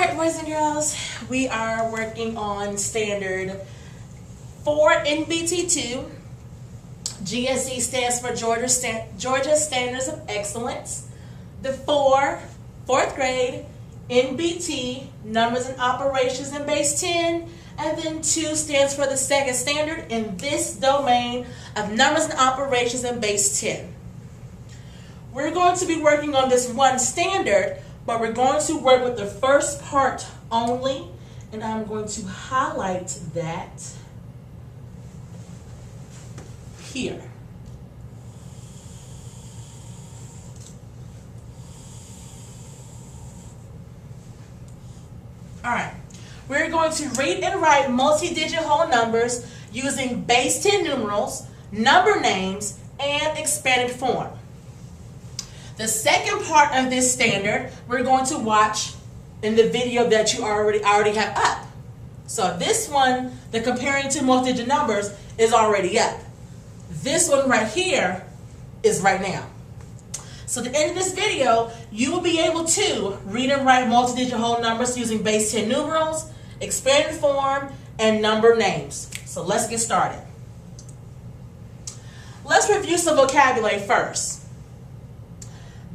Alright, boys and girls, we are working on standard 4 NBT2. GSE stands for Georgia Standards of Excellence. The 4th grade, NBT, Numbers and Operations in Base 10. And then 2 stands for the second standard in this domain of Numbers and Operations in Base 10. We're going to be working on this one standard, but we're going to work with the first part only, and I'm going to highlight that here. Alright, we're going to read and write multi-digit whole numbers using base 10 numerals, number names, and expanded form. The second part of this standard, we're going to watch in the video that you already have up. So this one, the comparing two multi-digit numbers, is already up. This one right here is right now. So at the end of this video, you will be able to read and write multi-digit whole numbers using base 10 numerals, expanded form, and number names. So let's get started. Let's review some vocabulary first.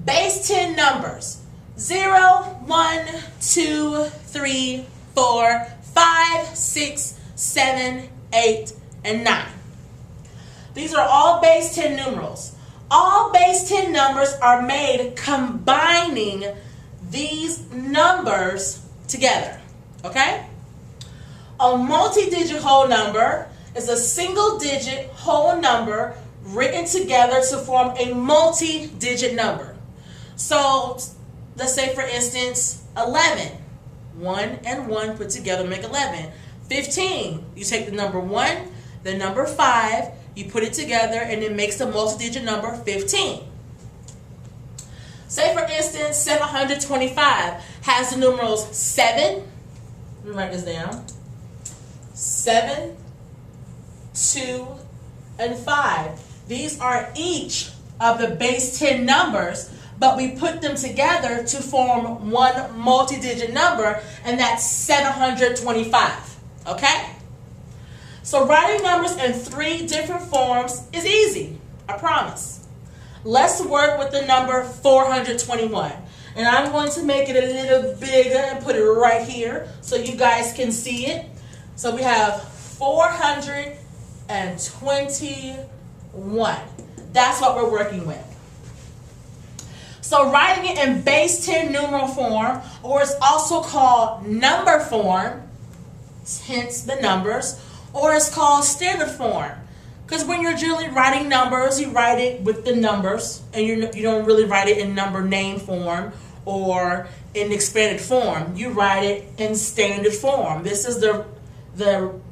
Base 10 numbers: 0, 1, 2, 3, 4, 5, 6, 7, 8, and 9. These are all base 10 numerals. All base 10 numbers are made combining these numbers together, okay? A multi-digit whole number is a single-digit whole number written together to form a multi-digit number. So let's say, for instance, 11. 1 and 1 put together make 11. 15, you take the number 1, the number 5, you put it together, and it makes the multi-digit number 15. Say, for instance, 725 has the numerals 7. Let me write this down. 7, 2, and 5. These are each of the base 10 numbers, but we put them together to form one multi-digit number, and that's 725, okay? So writing numbers in 3 different forms is easy, I promise. Let's work with the number 421. And I'm going to make it a little bigger and put it right here so you guys can see it. So we have 421. That's what we're working with. So writing it in base 10 numeral form, or it's also called number form, hence the numbers, or it's called standard form. Because when you're generally writing numbers, you write it with the numbers, and you don't really write it in number name form or in expanded form. You write it in standard form. This is the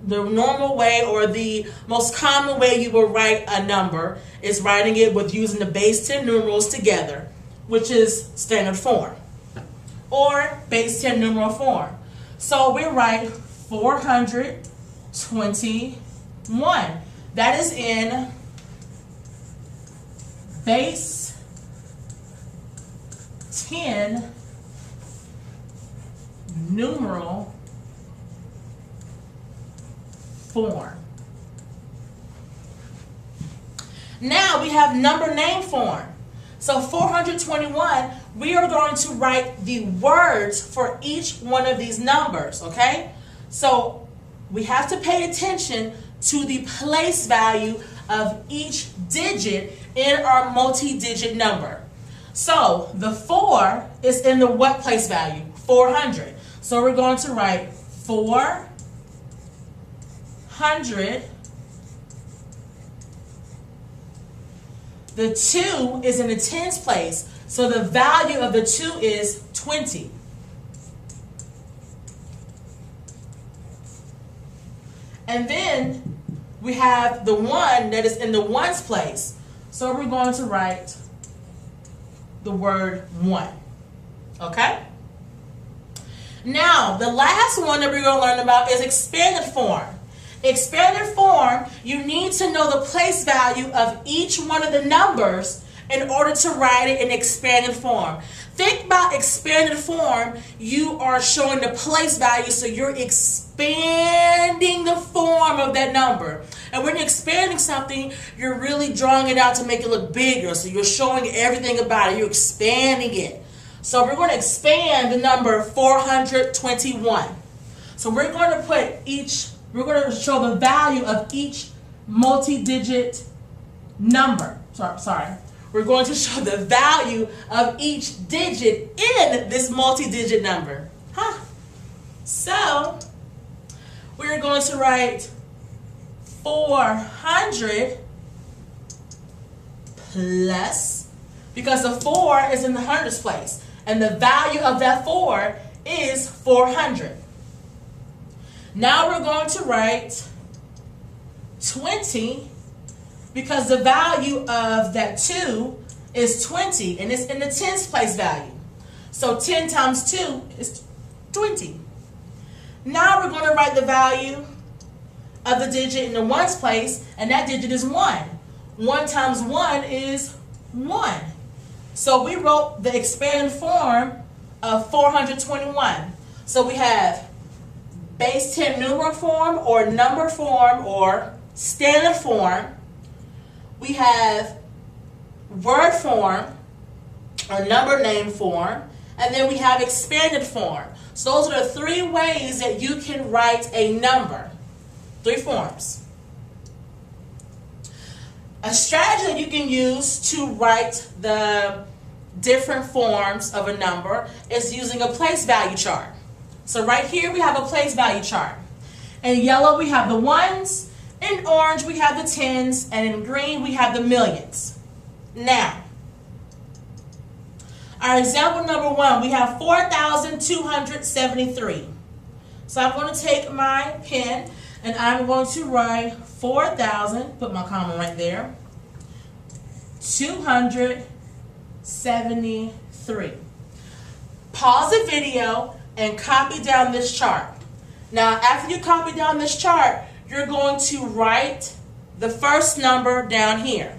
normal way, or the most common way you will write a number, is writing it with using the base 10 numerals together, which is standard form, or base 10 numeral form. So we write 421. That is in base 10 numeral form. Now we have number name form. So 421, we are going to write the words for each one of these numbers, okay? So we have to pay attention to the place value of each digit in our multi-digit number. So the 4 is in the what place value? 400. So we're going to write 400. The 2 is in the tens place, so the value of the 2 is 20. And then we have the 1 that is in the ones place, so we're going to write the word 1. Okay? Now, the last one that we're going to learn about is expanded form. Expanded form, you need to know the place value of each one of the numbers in order to write it in expanded form. Think about expanded form. You are showing the place value, so you're expanding the form of that number. And when you're expanding something, you're really drawing it out to make it look bigger. So you're showing everything about it. You're expanding it. So we're going to expand the number 421. So we're going to we're going to show the value of each multi-digit number. Sorry. We're going to show the value of each digit in this multi-digit number. So we're going to write 400 plus, because the 4 is in the hundreds place, and the value of that 4 is 400. Now we're going to write 20, because the value of that 2 is 20, and it's in the tens place value. So 10 times 2 is 20. Now we're going to write the value of the digit in the ones place, and that digit is 1. 1 times 1 is 1. So we wrote the expanded form of 421. So we have base 10 numeral form, or number form, or standard form. We have word form, or number name form, and then we have expanded form. So those are the 3 ways that you can write a number. 3 forms. A strategy that you can use to write the different forms of a number is using a place value chart. So right here we have a place value chart. In yellow we have the ones, in orange we have the tens, and in green we have the millions. Now, our example number 1, we have 4,273. So I'm going to take my pen and I'm going to write 4,000, put my comma right there, 273. Pause the video and copy down this chart. Now, after you copy down this chart, you're going to write the first number down here.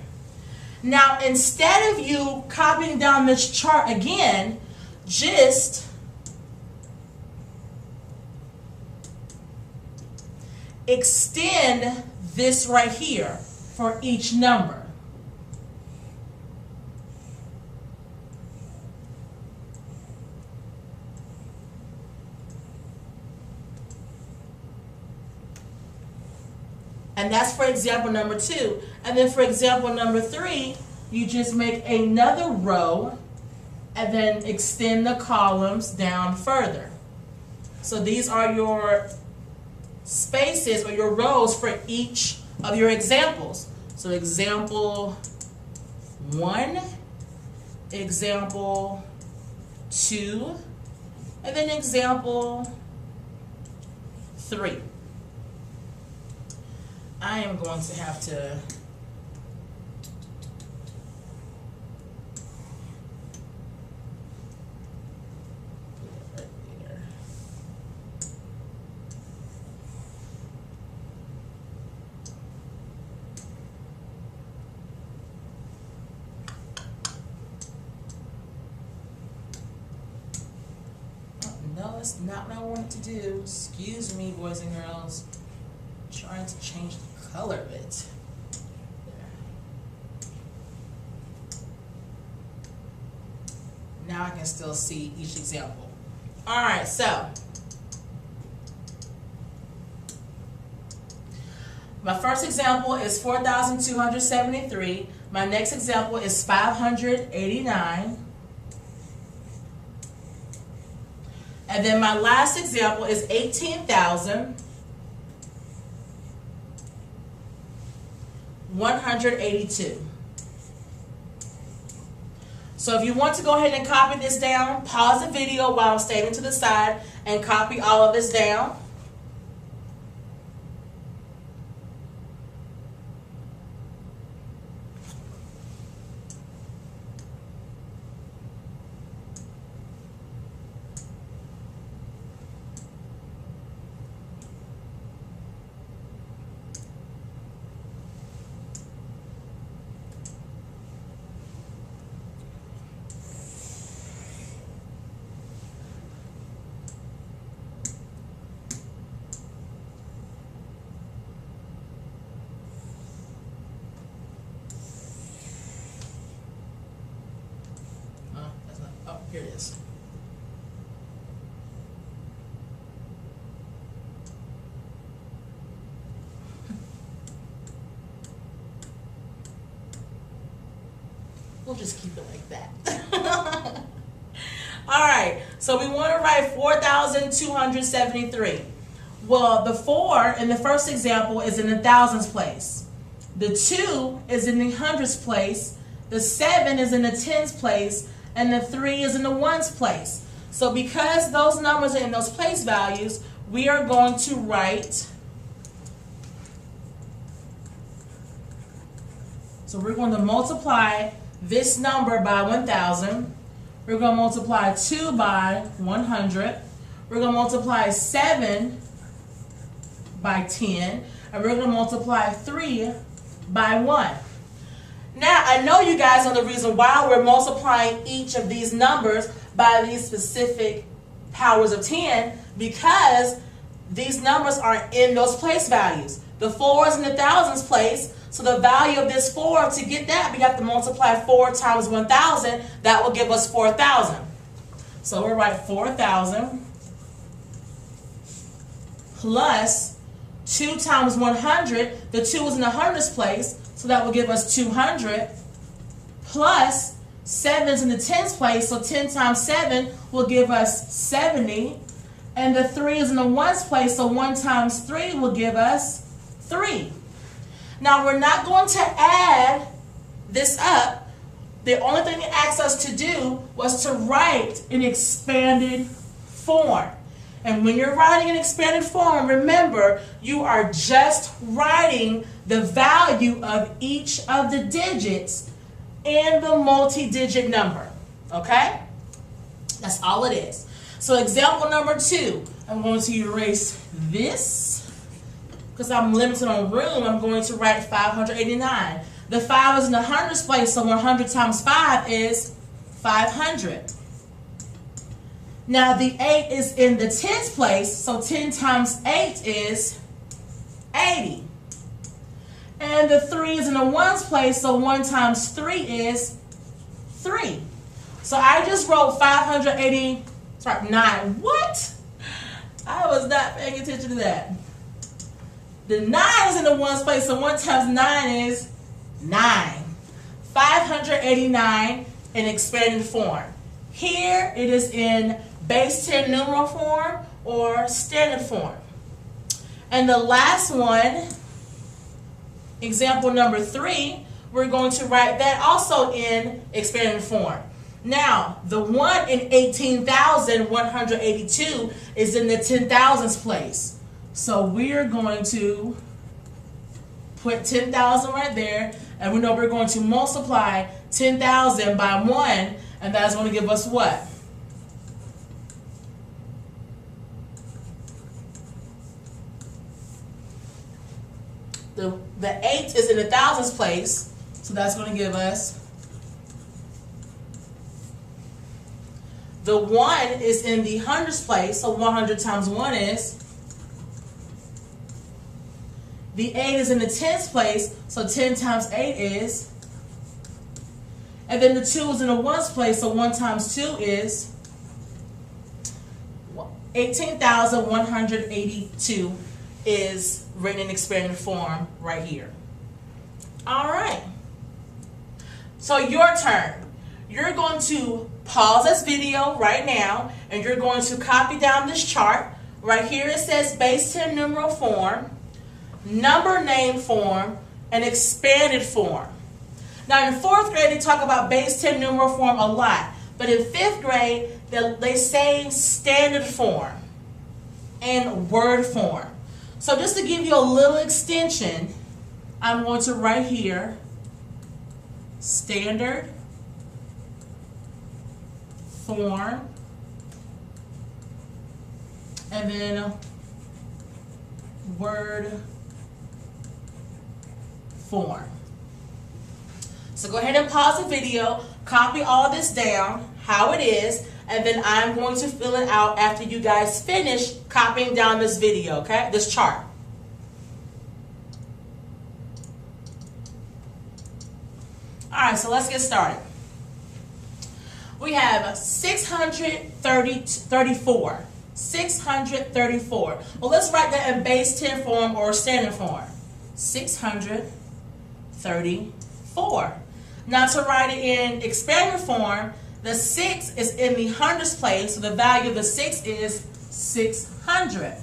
Now, instead of you copying down this chart again, just extend this right here for each number. And that's for example number 2. And then for example number 3, you just make another row and then extend the columns down further. So these are your spaces, or your rows, for each of your examples. So example 1, example 2, and then example 3. I am going to have to put it right there. Oh, no, that's not what I wanted to do. Excuse me, boys and girls. Trying to change the color of it. There. Now I can still see each example. Alright, so my first example is 4,273. My next example is 589. And then my last example is 18,182. So if you want to go ahead and copy this down, pause the video while I'm standing to the side and copy all of this down. Here it is. We'll just keep it like that. All right, so we want to write 4,273. Well, the 4 in the first example is in the thousands place. The 2 is in the hundreds place. The 7 is in the tens place. And the 3 is in the ones place. So because those numbers are in those place values, we are going to write. So we're going to multiply this number by 1,000. We're going to multiply 2 by 100. We're going to multiply 7 by 10. And we're going to multiply 3 by 1. Now, I know you guys know the reason why we're multiplying each of these numbers by these specific powers of 10, because these numbers are in those place values. The 4 is in the thousands place, so the value of this 4, to get that, we have to multiply 4 times 1,000. That will give us 4,000. So we'll write 4,000 plus 2 times 100. The 2 is in the hundreds place, so that will give us 200, plus 7 is in the tens place, so 10 times 7 will give us 70. And the 3 is in the ones place, so 1 times 3 will give us 3. Now, we're not going to add this up. The only thing it asked us to do was to write an expanded form. And when you're writing an expanded form, remember, you are just writing the value of each of the digits in the multi-digit number. Okay? That's all it is. So example number 2, I'm going to erase this. Because I'm limited on room, I'm going to write 589. The 5 is in the hundreds place, so 100 times 5 is 500. Now the 8 is in the tens place, so 10 times 8 is 80. And the 3 is in the ones place, so 1 times 3 is 3. So I just wrote 589. What? I was not paying attention to that. The 9 is in the ones place, so 1 times 9 is 9. 589 in expanded form. Here it is in base 10 numeral form or standard form. And the last one, example number 3, we're going to write that also in expanded form. Now, the 1 in 18,182 is in the 10,000s place. So we're going to put 10,000 right there, and we know we're going to multiply 10,000 by 1, and that's going to give us what? The 8 is in the thousands place, so that's going to give us. The 1 is in the hundreds place, so 100 times 1 is. The 8 is in the tens place, so 10 times 8 is. And then the 2 is in the ones place, so 1 times 2 is. 18,182 is written in expanded form right here. All right. So your turn. You're going to pause this video right now, and you're going to copy down this chart. Right here it says base 10 numeral form, number name form, and expanded form. Now in 4th grade they talk about base 10 numeral form a lot, but in 5th grade they say standard form and word form. So just to give you a little extension, I'm going to write here standard form, and then word form. So go ahead and pause the video, copy all this down, how it is, and then I'm going to fill it out after you guys finish copying down this video, okay? This chart. All right, so let's get started. We have 634. 634. Well, let's write that in base 10 form or standard form. 634. Now to write it in expanded form, the 6 is in the hundreds place, so the value of the 6 is 600.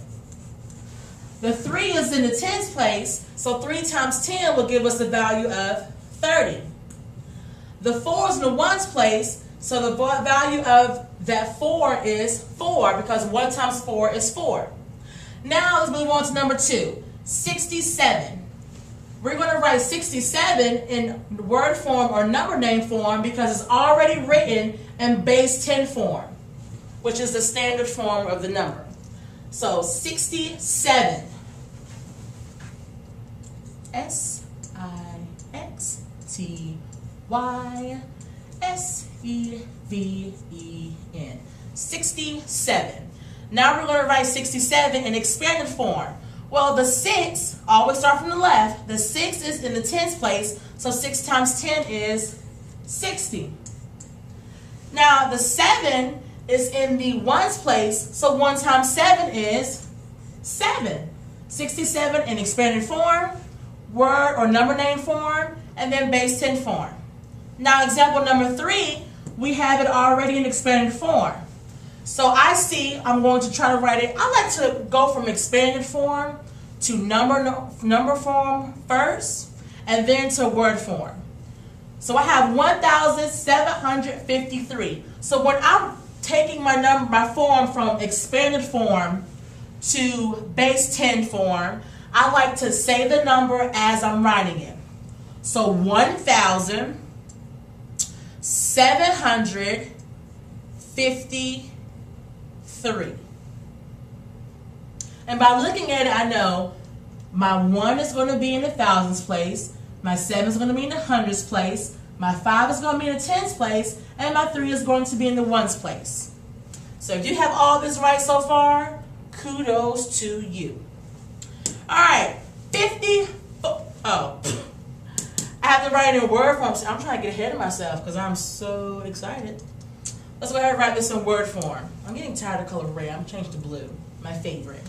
The 3 is in the tens place, so 3 times 10 will give us the value of 30. The 4 is in the ones place, so the value of that 4 is 4, because 1 times 4 is 4. Now let's move on to number 2, 67. We're going to write 67 in word form or number name form because it's already written in base 10 form, which is the standard form of the number. So 67. SIXTYSEVEN. 67. Now we're going to write 67 in expanded form. Well, the 6, always start from the left. The 6 is in the tens place, so 6 times 10 is 60. Now the 7 is in the ones place, so 1 times 7 is 7. 67 in expanded form, word or number name form, and then base 10 form. Now example number 3, we have it already in expanded form. So I see I'm going to try to write it. I like to go from expanded form to number form first, and then to word form. So I have 1,753. So when I'm taking my form from expanded form to base 10 form, I like to say the number as I'm writing it. So 1,753. And by looking at it, I know my 1 is going to be in the thousands place, my 7 is going to be in the hundreds place, my 5 is going to be in the tens place, and my 3 is going to be in the ones place. So if you have all this right so far, kudos to you. All right, 50. Oh, I have to write it in word form. I'm trying to get ahead of myself because I'm so excited. Let's go ahead and write this in word form. I'm getting tired of color red. I'm changing to blue, my favorite.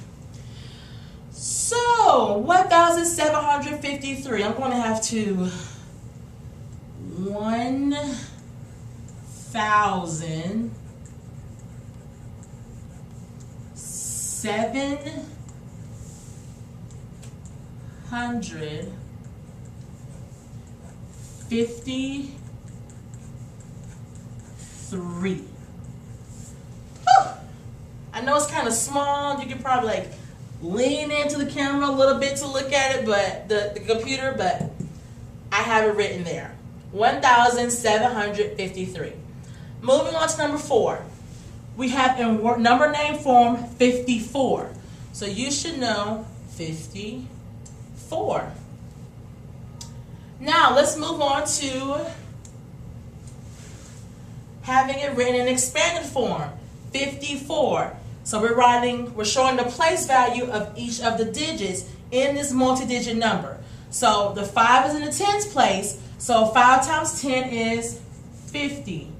So 1,753. I'm going to have to 1,753. I know it's kind of small. You could probably like lean into the camera a little bit to look at it, but the computer, but I have it written there. 1,753. Moving on to number 4. We have in number name form 54. So you should know 54. Now let's move on to having it written in expanded form. 54. So we're showing the place value of each of the digits in this multi-digit number. So the 5 is in the tens place, so 5 times 10 is 50.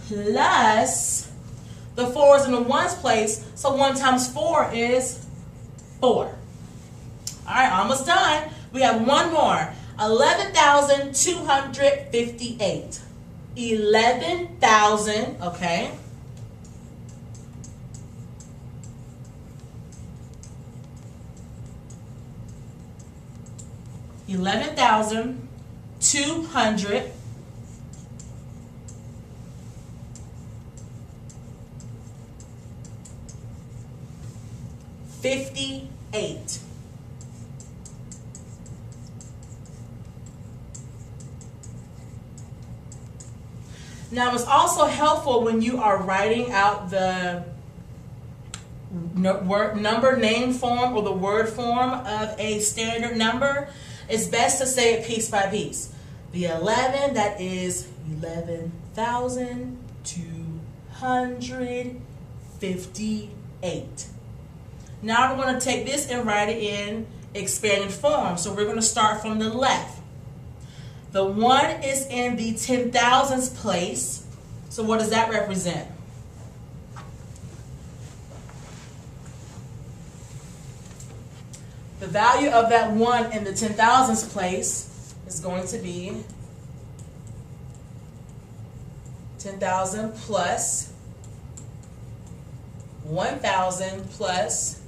Plus the 4 is in the ones place, so 1 times 4 is 4. All right, almost done. We have one more. 11,258. 11,000, okay. 11,258. Now it's also helpful when you are writing out the number name form or the word form of a standard number. It's best to say it piece by piece. The 11, that is 11,258. Now we're going to take this and write it in expanded form. So we're going to start from the left. The 1 is in the 10,000s place, So what does that represent? The value of that 1 in the 10,000s place is going to be 10,000 plus 1,000 plus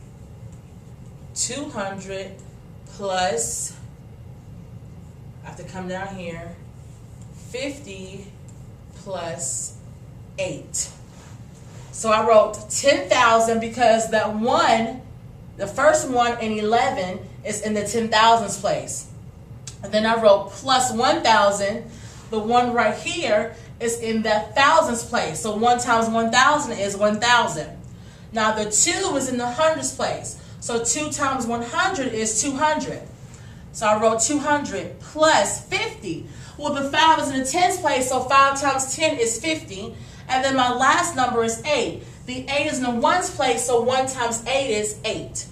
200 plus, I have to come down here, 50 plus 8. So I wrote 10,000 because that 1, the first 1 in 11 is in the 10,000s place. And then I wrote plus 1,000. The 1 right here is in the thousands place. So 1 times 1,000 is 1,000. Now the 2 is in the hundreds place. So 2 times 100 is 200. So I wrote 200 plus 50. Well, the 5 is in the tens place, so 5 times 10 is 50. And then my last number is 8. The 8 is in the ones place, so 1 times 8 is 8.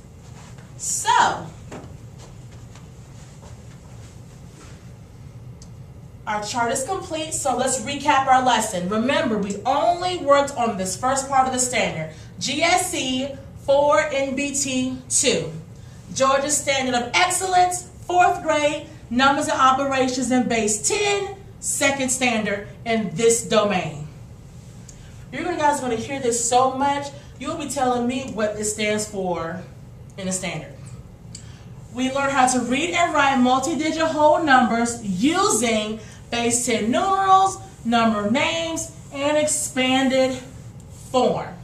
So, our chart is complete, so let's recap our lesson. Remember, we only worked on this first part of the standard. GSE 4, NBT 2. Georgia Standard of Excellence, 4th grade, Numbers and Operations in Base 10, 2nd standard in this domain. You guys are going to hear this so much, you'll be telling me what it stands for in the standard. We learn how to read and write multi-digit whole numbers using Base 10 numerals, number names, and expanded form.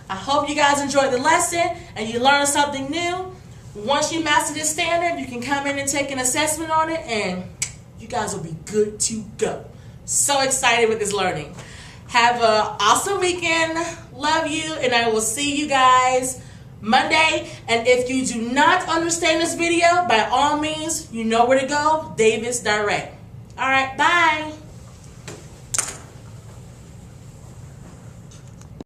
I hope you guys enjoyed the lesson and you learned something new. Once you master this standard, you can come in and take an assessment on it and you guys will be good to go. So excited with this learning. Have an awesome weekend. Love you, and I will see you guys Monday. And if you do not understand this video, by all means, you know where to go, Davis Direct. All right, bye.